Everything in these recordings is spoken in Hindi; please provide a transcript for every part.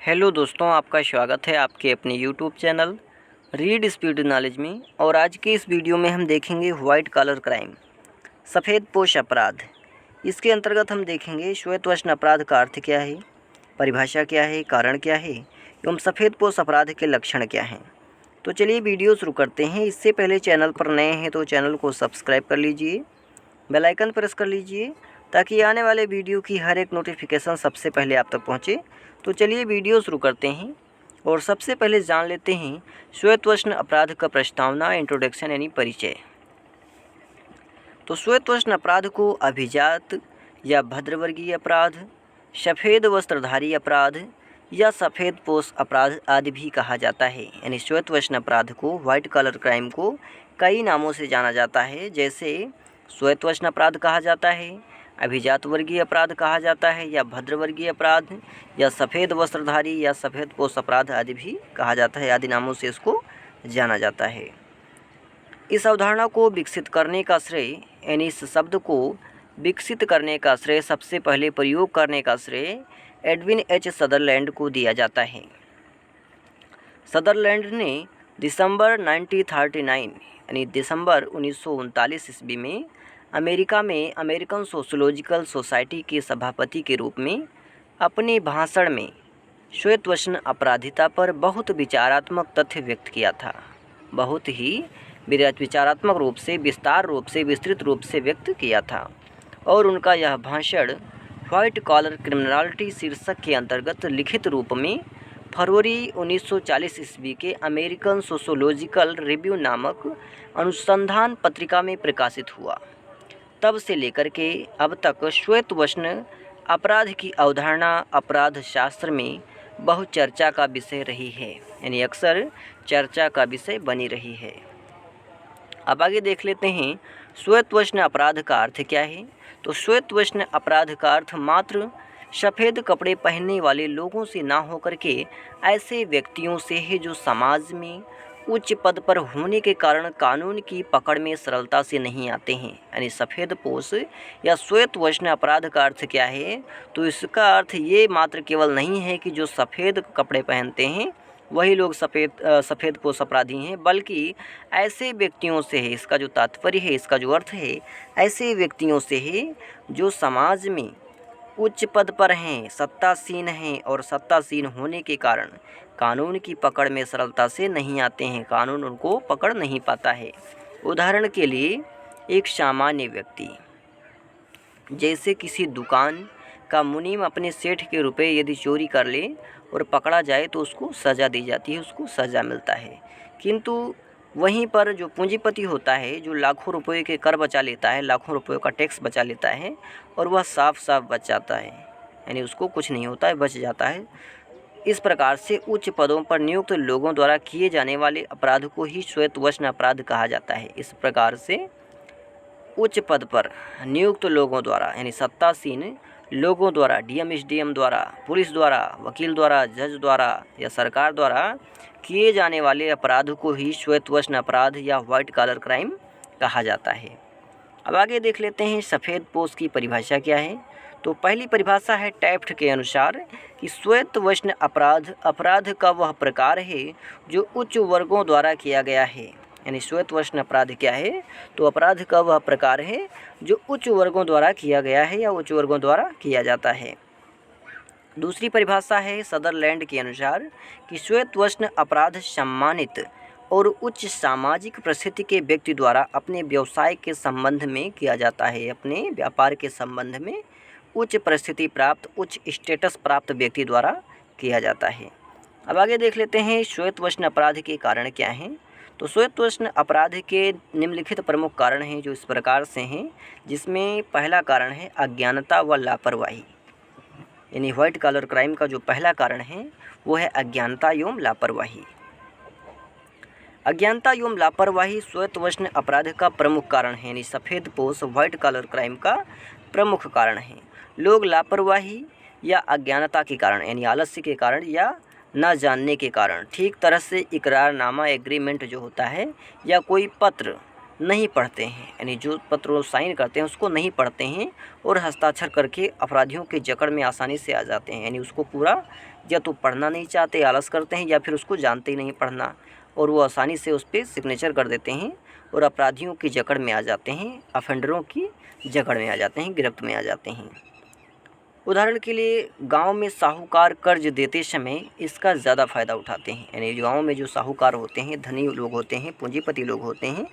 हेलो दोस्तों, आपका स्वागत है आपके अपने YouTube channel read speed knowledge में। और आज के इस वीडियो में हम देखेंगे वाइट कॉलर क्राइम, सफ़ेद पोश अपराध। इसके अंतर्गत हम देखेंगे श्वेत वस्त्र अपराध का अर्थ क्या है, परिभाषा क्या है, कारण क्या है एवं सफ़ेद पोश अपराध के लक्षण क्या हैं। तो चलिए वीडियो शुरू करते हैं। इससे पहले चैनल पर नए हैं तो चैनल को सब्सक्राइब कर लीजिए, बेल आइकन प्रेस कर लीजिए ताकि आने वाले वीडियो की हर एक नोटिफिकेशन सबसे पहले आप तक पहुंचे। तो चलिए वीडियो शुरू करते हैं और सबसे पहले जान लेते हैं श्वेत वस्त्र अपराध का प्रस्तावना, इंट्रोडक्शन यानी परिचय। तो श्वेत वस्त्र अपराध को अभिजात या भद्रवर्गीय अपराध, सफ़ेद वस्त्रधारी अपराध या सफ़ेद पोश अपराध आदि भी कहा जाता है। यानी श्वेत वस्त्र अपराध को, वाइट कलर क्राइम को कई नामों से जाना जाता है, जैसे श्वेत वस्त्र अपराध कहा जाता है, अभिजात वर्गीय अपराध कहा जाता है, या भद्रवर्गीय अपराध, या सफ़ेद वस्त्रधारी या सफ़ेद पोश अपराध आदि भी कहा जाता है। आदि नामों से इसको जाना जाता है। इस अवधारणा को विकसित करने का श्रेय, यानी इस शब्द को विकसित करने का श्रेय, सबसे पहले प्रयोग करने का श्रेय एडविन एच सदरलैंड को दिया जाता है। सदरलैंड ने दिसंबर 1939 यानी दिसंबर 1939 ईस्वी में अमेरिका में अमेरिकन सोशोलॉजिकल सोसाइटी के सभापति के रूप में अपने भाषण में श्वेत वस्त्र अपराधिता पर बहुत विचारात्मक तथ्य व्यक्त किया था। बहुत ही विचारात्मक रूप से, विस्तार रूप से, विस्तृत रूप से व्यक्त किया था। और उनका यह भाषण व्हाइट कॉलर क्रिमिनलिटी शीर्षक के अंतर्गत लिखित रूप में फरवरी 1940 ईस्वी के अमेरिकन सोशोलॉजिकल रिव्यू नामक अनुसंधान पत्रिका में प्रकाशित हुआ। तब से लेकर के अब तक श्वेत वस्त्र अपराध की अवधारणा अपराध शास्त्र में बहुत चर्चा का विषय रही है, यानी अक्सर चर्चा का विषय बनी रही है। अब आगे देख लेते हैं श्वेत वस्त्र अपराध का अर्थ क्या है। तो श्वेत वस्त्र अपराध का अर्थ मात्र सफ़ेद कपड़े पहनने वाले लोगों से ना होकर के ऐसे व्यक्तियों से है जो समाज में उच्च पद पर होने के कारण कानून की पकड़ में सरलता से नहीं आते हैं। यानी सफ़ेद पोश या श्वेत वस्त्र अपराध का अर्थ क्या है, तो इसका अर्थ ये मात्र केवल नहीं है कि जो सफ़ेद कपड़े पहनते हैं वही लोग सफ़ेद पोश अपराधी हैं, बल्कि ऐसे व्यक्तियों से है। इसका जो तात्पर्य है, इसका जो अर्थ है, ऐसे व्यक्तियों से है जो समाज में उच्च पद पर हैं, सत्तासीन हैं और सत्तासीन होने के कारण कानून की पकड़ में सरलता से नहीं आते हैं, कानून उनको पकड़ नहीं पाता है। उदाहरण के लिए एक सामान्य व्यक्ति, जैसे किसी दुकान का मुनीम अपने सेठ के रुपए यदि चोरी कर ले और पकड़ा जाए तो उसको सज़ा दी जाती है, उसको सज़ा मिलता है। किंतु वहीं पर जो पूंजीपति होता है, जो लाखों रुपए के कर बचा लेता है, लाखों रुपयों का टैक्स बचा लेता है और वह साफ साफ बच जाता है, यानी उसको कुछ नहीं होता है, बच जाता है। इस प्रकार से उच्च पदों पर नियुक्त लोगों द्वारा किए जाने वाले अपराध को ही श्वेत वस्त्र अपराध कहा जाता है। इस प्रकार से उच्च पद पर नियुक्त लोगों द्वारा, यानी सत्तासीन लोगों द्वारा, डीएम, एसडीएम द्वारा, पुलिस द्वारा, वकील द्वारा, जज द्वारा या सरकार द्वारा किए जाने वाले अपराध को ही श्वेत वस्त्र अपराध या व्हाइट कॉलर क्राइम कहा जाता है। अब आगे देख लेते हैं सफ़ेद पोश की परिभाषा क्या है। तो पहली परिभाषा है टैफ्ट के अनुसार कि श्वेत वस्त्र अपराध का वह प्रकार है जो उच्च वर्गों द्वारा किया गया है। यानी श्वेत वस्त्र अपराध क्या है, तो अपराध का वह प्रकार है जो उच्च वर्गों द्वारा किया गया है या उच्च वर्गों द्वारा किया जाता है। दूसरी परिभाषा है सदरलैंड के अनुसार कि श्वेत वस्त्र अपराध सम्मानित और उच्च सामाजिक प्रसिद्धि के व्यक्ति द्वारा अपने व्यवसाय के संबंध में किया जाता है। अपने व्यापार के संबंध में उच्च प्रसिद्धि प्राप्त, उच्च स्टेटस प्राप्त व्यक्ति द्वारा किया जाता है। अब आगे देख लेते हैं श्वेत वस्त्र अपराध के कारण क्या हैं। तो श्वेत वस्त्र अपराध के निम्नलिखित प्रमुख कारण हैं जो इस प्रकार से हैं, जिसमें पहला कारण है अज्ञानता व लापरवाही। यानी व्हाइट कॉलर क्राइम का जो पहला कारण है वो है अज्ञानता एवं लापरवाही। अज्ञानता एवं लापरवाही श्वेत वस्त्र अपराध का प्रमुख कारण है, यानी सफ़ेद पोश व्हाइट कॉलर क्राइम का प्रमुख कारण है। लोग लापरवाही या अज्ञानता के कारण, यानी आलस्य के कारण या न जानने के कारण ठीक तरह से इकरारनामा एग्रीमेंट जो होता है या कोई पत्र नहीं पढ़ते हैं, यानी जो पत्र वो साइन करते हैं उसको नहीं पढ़ते हैं और हस्ताक्षर करके अपराधियों के जकड़ में आसानी से आ जाते हैं। यानी उसको पूरा या तो पढ़ना नहीं चाहते, आलस करते हैं, या फिर उसको जानते ही नहीं पढ़ना, और वो आसानी से उस पर सिग्नेचर कर देते हैं और अपराधियों की जकड़ में आ जाते हैं, ऑफेंडरों की जकड़ में आ जाते हैं, गिरफ्त में आ जाते हैं। उदाहरण के लिए गांव में साहूकार कर्ज देते समय इसका ज़्यादा फ़ायदा उठाते हैं। यानी गांव में जो साहूकार होते हैं, धनी लोग होते हैं, पूंजीपति लोग होते हैं,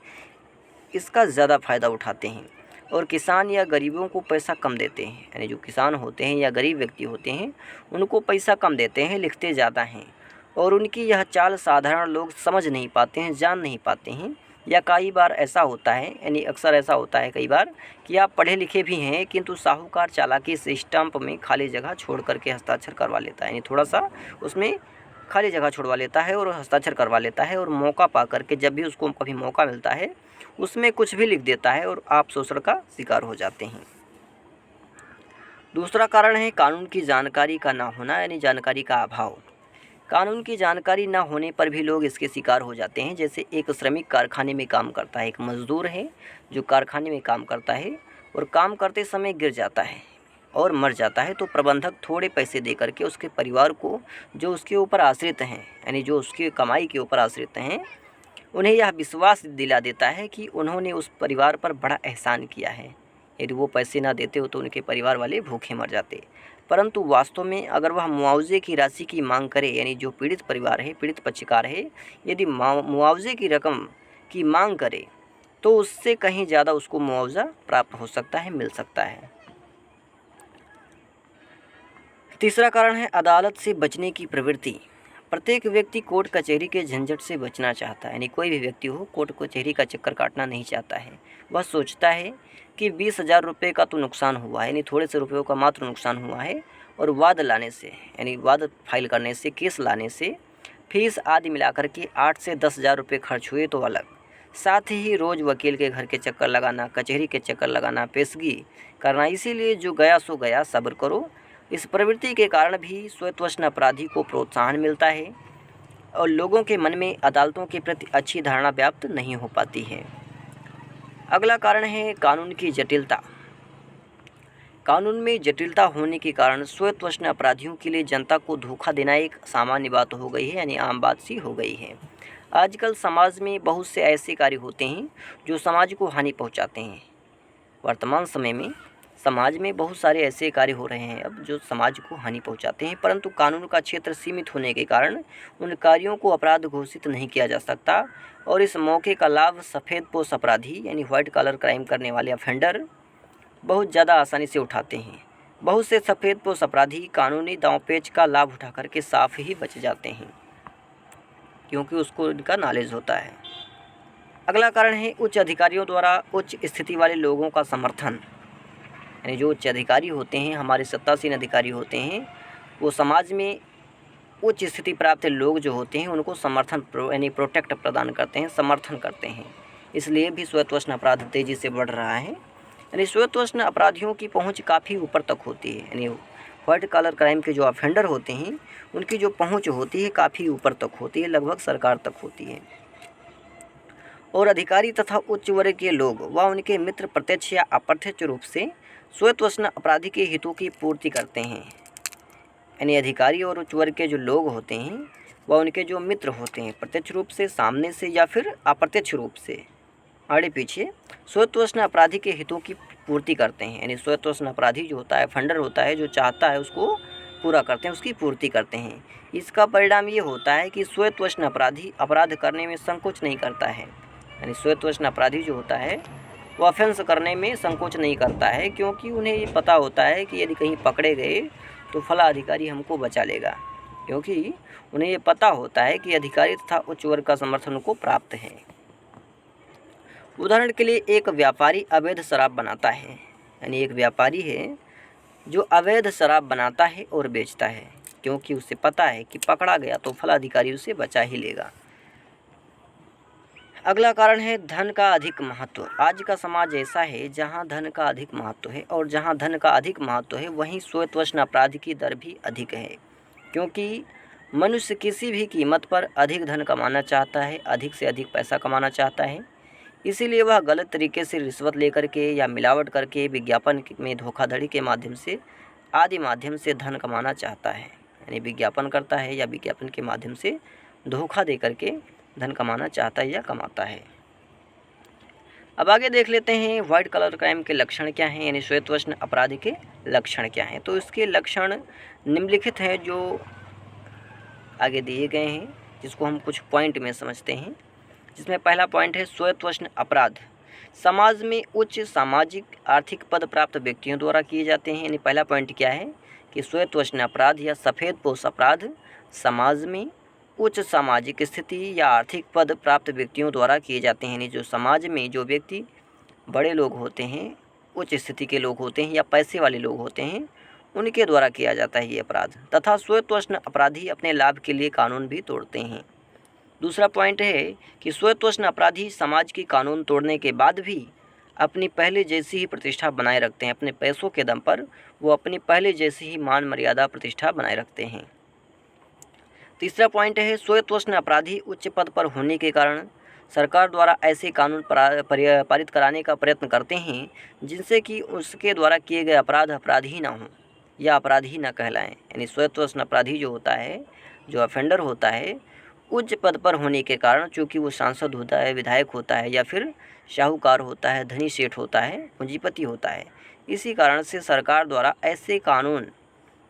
इसका ज़्यादा फ़ायदा उठाते हैं। और किसान या गरीबों को पैसा कम देते हैं। यानी जो किसान होते हैं या गरीब व्यक्ति होते हैं उनको पैसा कम देते हैं, लिखते ज़्यादा हैं। और उनकी यह चाल साधारण लोग समझ नहीं पाते हैं, जान नहीं पाते हैं। या कई बार ऐसा होता है, यानी अक्सर ऐसा होता है कई बार कि आप पढ़े लिखे भी हैं किंतु साहूकार चालाकी से स्टाम्प में खाली जगह छोड़ करके हस्ताक्षर करवा लेता है। यानी थोड़ा सा उसमें खाली जगह छोड़वा लेता है और हस्ताक्षर करवा लेता है, और मौका पा करके जब भी उसको कभी मौका मिलता है उसमें कुछ भी लिख देता है और आप शोषण का शिकार हो जाते हैं। दूसरा कारण है कानून की जानकारी का ना होना, यानी जानकारी का अभाव। कानून की जानकारी ना होने पर भी लोग इसके शिकार हो जाते हैं। जैसे एक श्रमिक कारखाने में काम करता है, एक मजदूर है जो कारखाने में काम करता है और काम करते समय गिर जाता है और मर जाता है, तो प्रबंधक थोड़े पैसे दे करके उसके परिवार को, जो उसके ऊपर आश्रित हैं, यानी जो उसकी कमाई के ऊपर आश्रित हैं, उन्हें यह विश्वास दिला देता है कि उन्होंने उस परिवार पर बड़ा एहसान किया है। यदि वो पैसे ना देते हो तो उनके परिवार वाले भूखे मर जाते। परंतु वास्तव में अगर वह मुआवजे की राशि की मांग करे, यानी जो पीड़ित परिवार है, पीड़ित पक्षकार है, यदि मुआवजे की रकम की मांग करे तो उससे कहीं ज़्यादा उसको मुआवजा प्राप्त हो सकता है, मिल सकता है। तीसरा कारण है अदालत से बचने की प्रवृत्ति। प्रत्येक व्यक्ति कोर्ट कचहरी के झंझट से बचना चाहता है। यानी कोई भी व्यक्ति हो कोर्ट कचहरी का चक्कर काटना नहीं चाहता है। वह सोचता है कि 20,000 रुपये का तो नुकसान हुआ है, यानी थोड़े से रुपयों का मात्र नुकसान हुआ है, और वाद लाने से, यानी वाद फाइल करने से, केस लाने से, फीस आदि मिलाकर के 8 से 10,000 रुपये खर्च हुए तो अलग। साथ ही रोज़ वकील के घर के चक्कर लगाना, कचहरी के चक्कर लगाना, पेशगी करना। इसीलिए जो गया सो गया, सब्र करो। इस प्रवृत्ति के कारण भी स्वतवशन अपराधी को प्रोत्साहन मिलता है और लोगों के मन में अदालतों के प्रति अच्छी धारणा व्याप्त नहीं हो पाती है। अगला कारण है कानून की जटिलता। कानून में जटिलता होने के कारण स्वतवशन अपराधियों के लिए जनता को धोखा देना एक सामान्य बात हो गई है, यानी आम बात सी हो गई है। आजकल समाज में बहुत से ऐसे कार्य होते हैं जो समाज को हानि पहुंचाते हैं। वर्तमान समय में समाज में बहुत सारे ऐसे कार्य हो रहे हैं अब जो समाज को हानि पहुंचाते हैं, परंतु कानून का क्षेत्र सीमित होने के कारण उन कार्यों को अपराध घोषित नहीं किया जा सकता, और इस मौके का लाभ सफ़ेदपोश अपराधी, यानी व्हाइट कॉलर क्राइम करने वाले ऑफेंडर बहुत ज़्यादा आसानी से उठाते हैं। बहुत से सफ़ेदपोश अपराधी कानूनी दांवपेच का लाभ उठा करके साफ ही बच जाते हैं, क्योंकि उसको इनका नॉलेज होता है। अगला कारण है उच्च अधिकारियों द्वारा उच्च स्थिति वाले लोगों का समर्थन। यानी जो उच्च अधिकारी होते हैं, हमारे सत्तासीन अधिकारी होते हैं, वो समाज में उच्च स्थिति प्राप्त लोग जो होते हैं उनको समर्थन यानी प्रोटेक्ट प्रदान करते हैं, समर्थन करते हैं। इसलिए भी स्वतवशन अपराध तेज़ी से बढ़ रहा है। यानी स्वतवशन अपराधियों की पहुंच काफ़ी ऊपर तक होती है। यानी व्हाइट कॉलर क्राइम के जो ऑफेंडर होते हैं उनकी जो पहुंच होती है काफ़ी ऊपर तक होती है, लगभग सरकार तक होती है। और अधिकारी तथा उच्च वर्ग के लोग व उनके मित्र प्रत्यक्ष या अप्रत्यक्ष रूप से स्वतवशन अपराधी के हितों की पूर्ति करते हैं। यानी अधिकारी और उच्च वर्ग के जो लोग होते हैं व उनके जो मित्र होते हैं, प्रत्यक्ष रूप से, सामने से या फिर अप्रत्यक्ष रूप से, आगे पीछे, स्वतवशन अपराधी के हितों की पूर्ति करते हैं। यानी स्वतवशन अपराधी जो होता है, फंडर होता है, जो चाहता है उसको पूरा करते हैं, उसकी पूर्ति करते हैं। इसका परिणाम ये होता है कि स्वतवशन अपराधी अपराध करने में संकोच नहीं करता है। यानी स्वतवशन अपराधी जो होता है वो ऑफेंस करने में संकोच नहीं करता है, क्योंकि उन्हें ये पता होता है कि यदि कहीं पकड़े गए तो फला अधिकारी हमको बचा लेगा, क्योंकि उन्हें ये पता होता है कि अधिकारी तथा उच्च वर्ग का समर्थन उनको प्राप्त है। उदाहरण के लिए एक व्यापारी अवैध शराब बनाता है। यानी एक व्यापारी है जो अवैध शराब बनाता है और बेचता है, क्योंकि उसे पता है कि पकड़ा गया तो फला अधिकारी उसे बचा ही लेगा। अगला कारण है धन का अधिक महत्व। आज का समाज ऐसा है जहां धन का अधिक महत्व है, और जहां धन का अधिक महत्व है वहीं स्वतवशन अपराध की दर भी अधिक है, क्योंकि मनुष्य किसी भी कीमत पर अधिक धन कमाना चाहता है, अधिक से अधिक पैसा कमाना चाहता है। इसीलिए वह गलत तरीके से रिश्वत लेकर के या मिलावट करके विज्ञापन में धोखाधड़ी के माध्यम से आदि माध्यम से धन कमाना चाहता है। यानी विज्ञापन करता है या विज्ञापन के माध्यम से धोखा दे करके धन कमाना चाहता है या कमाता है। अब आगे देख लेते हैं वाइट कलर क्राइम के लक्षण क्या हैं, यानी श्वेतवर्ण अपराध के लक्षण क्या हैं। तो इसके लक्षण निम्नलिखित हैं जो आगे दिए गए हैं, जिसको हम कुछ पॉइंट में समझते हैं। जिसमें पहला पॉइंट है श्वेतवर्ण अपराध समाज में उच्च सामाजिक आर्थिक पद प्राप्त व्यक्तियों द्वारा किए जाते हैं। यानी पहला पॉइंट क्या है कि श्वेतवर्ण अपराध या सफ़ेदपोश अपराध समाज में उच्च सामाजिक स्थिति या आर्थिक पद प्राप्त व्यक्तियों द्वारा किए जाते हैं। यानी जो समाज में जो व्यक्ति बड़े लोग होते हैं, उच्च स्थिति के लोग होते हैं या पैसे वाले लोग होते हैं, उनके द्वारा किया जाता है ये अपराध। तथा श्वेतवर्ण अपराधी अपने लाभ के लिए कानून भी तोड़ते हैं। दूसरा पॉइंट है कि श्वेतवर्ण अपराधी समाज की कानून तोड़ने के बाद भी अपनी पहले जैसी ही प्रतिष्ठा बनाए रखते हैं। अपने पैसों के दम पर वो अपनी पहले जैसी ही मान मर्यादा प्रतिष्ठा बनाए रखते हैं। तीसरा पॉइंट है श्वेतवर्ण अपराधी उच्च पद पर होने के कारण सरकार द्वारा ऐसे कानून पारित कराने का प्रयत्न करते हैं जिनसे कि उसके द्वारा किए गए अपराध अपराधी ना हों या अपराधी ना कहलाएं। यानी श्वेतवर्ण अपराधी जो होता है, जो ऑफेंडर होता है, उच्च पद पर होने के कारण, चूँकि वो सांसद होता है, विधायक होता है या फिर शाहूकार होता है, धनी सेठ होता है, पूंजीपति होता है, इसी कारण से सरकार द्वारा ऐसे कानून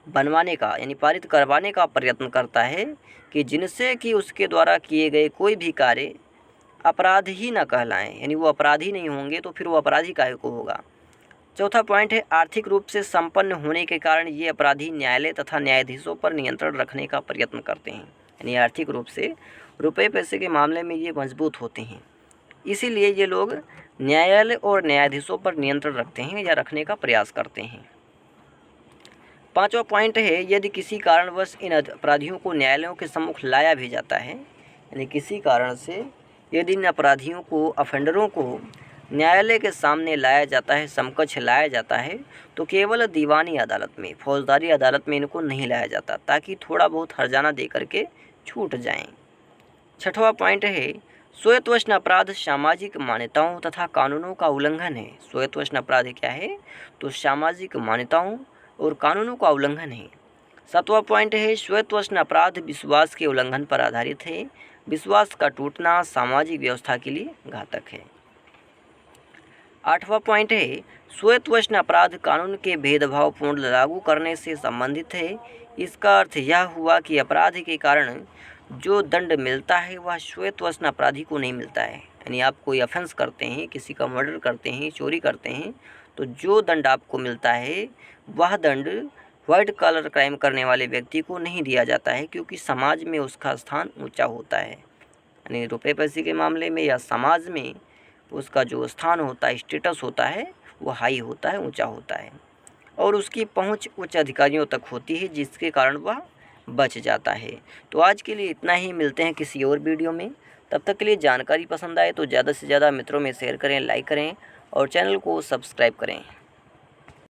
बनवाने का यानी पारित करवाने का प्रयत्न करता है कि जिनसे कि उसके द्वारा किए गए कोई भी कार्य अपराध ही न कहलाएं। यानी वो अपराधी नहीं होंगे तो फिर वो अपराधी काहे को होगा। चौथा पॉइंट है आर्थिक रूप से संपन्न होने के कारण ये अपराधी न्यायालय तथा न्यायाधीशों पर नियंत्रण रखने का प्रयत्न करते हैं। यानी आर्थिक रूप से रुपये पैसे के मामले में ये मजबूत होते हैं, इसीलिए ये लोग न्यायालय और न्यायाधीशों पर नियंत्रण रखते हैं या रखने का प्रयास करते हैं। पांचवा पॉइंट है यदि किसी कारणवश इन अपराधियों को न्यायालयों के सम्मुख लाया भी जाता है, यानी किसी कारण से यदि इन अपराधियों को, ऑफेंडरों को न्यायालय के सामने लाया जाता है, समकक्ष लाया जाता है, तो केवल दीवानी अदालत में, फौजदारी अदालत में इनको नहीं लाया जाता, ताकि थोड़ा बहुत हर्जाना दे करके छूट जाएं। छठवां पॉइंट है श्वेतवर्ण अपराध सामाजिक मान्यताओं तथा कानूनों का उल्लंघन है। श्वेतवर्ण अपराध क्या है तो सामाजिक मान्यताओं और कानूनों का उल्लंघन है। सातवां पॉइंट है श्वेतवर्ण अपराध विश्वास के उल्लंघन पर आधारित है। विश्वास का टूटना सामाजिक व्यवस्था के लिए घातक है। आठवां पॉइंट है श्वेतवर्ण अपराध कानून के भेदभावपूर्ण लागू करने से संबंधित है। इसका अर्थ यह हुआ कि अपराध के कारण जो दंड मिलता है वह श्वेतवर्ण अपराधी को नहीं मिलता है। यानी आप कोई ऑफेंस करते हैं, किसी का मर्डर करते हैं, चोरी करते हैं, तो जो दंड आपको मिलता है वह दंड वाइट कलर क्राइम करने वाले व्यक्ति को नहीं दिया जाता है, क्योंकि समाज में उसका स्थान ऊंचा होता है। यानी रुपये पैसे के मामले में या समाज में उसका जो स्थान होता है, स्टेटस होता है, वो हाई होता है, ऊंचा होता है, और उसकी पहुंच उच्च अधिकारियों तक होती है, जिसके कारण वह बच जाता है। तो आज के लिए इतना ही, मिलते हैं किसी और वीडियो में। तब तक के लिए जानकारी पसंद आए तो ज़्यादा से ज़्यादा मित्रों में शेयर करें, लाइक करें और चैनल को सब्सक्राइब करें।